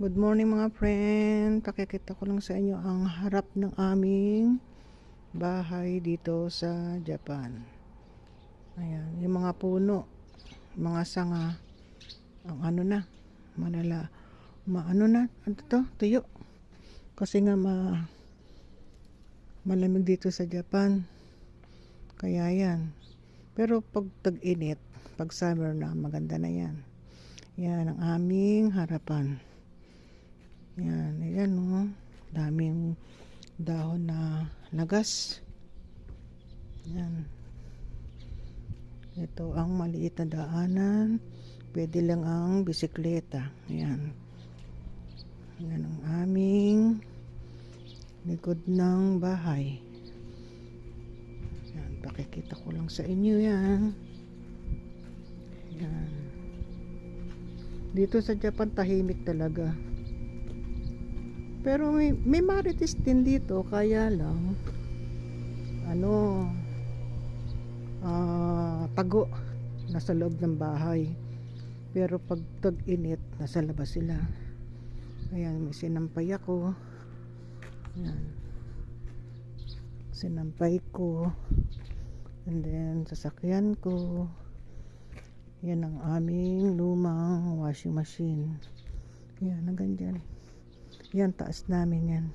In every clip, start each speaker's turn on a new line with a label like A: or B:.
A: Good morning mga friend. Pakikita ko lang sa inyo ang harap ng aming bahay dito sa Japan. Ayan, yung mga puno, mga sanga, ang ano na, ano to, tuyo. Kasi nga malamig dito sa Japan. Kaya yan. Pero pag tag-init, pag summer na, maganda na yan. Yan ang aming harapan. Yan, ayan o. Daming dahon na lagas. Yan. Ito ang maliit na daanan. Pwede lang ang bisikleta. Ayan. Yan ang aming likod ng bahay. Yan, pakikita ko lang sa inyo yan. Yan. Dito sa Japan, tahimik talaga. Pero may marites din dito, kaya lang tago nasa loob ng bahay. Pero pag tag-init, nasa labas sila. Ayan, may sinampay ako. Ayan. Sinampay ko. And then, sasakyan ko. Yan ang aming lumang washing machine. Yan, hanggang dyan. Yan, taas namin yan.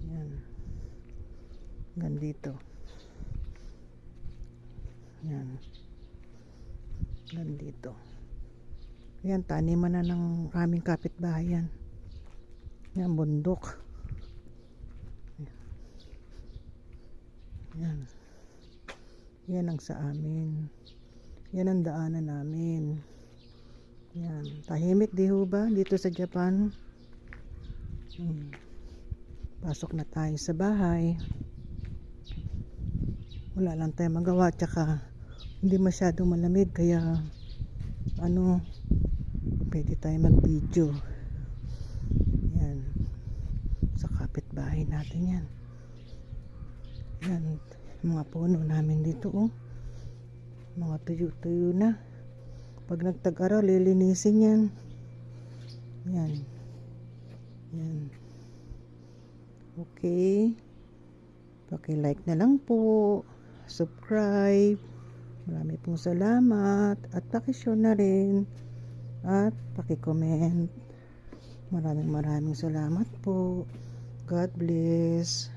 A: Yan. Gandito. Yan. Gandito. Yan, taniman na ng aming kapitbahay yan. Yan, bundok. Yan. Yan ang sa amin. Yan ang daanan namin. Yan. Tahimik di ho ba dito sa Japan? Pasok na tayo sa bahay. Wala lang tayo magawa, tsaka hindi masyadong malamig, kaya pwede tayo mag video. Yan, sa kapitbahay natin yan. Yan, mga puno namin dito mga tuyo-tuyo na. Pag nagtag-araw, lilinisin yan. Yan. Yan. Okay. Paki-like na lang po. Subscribe. Marami pong salamat. At paki-share na rin. At paki-comment. Maraming salamat po. God bless.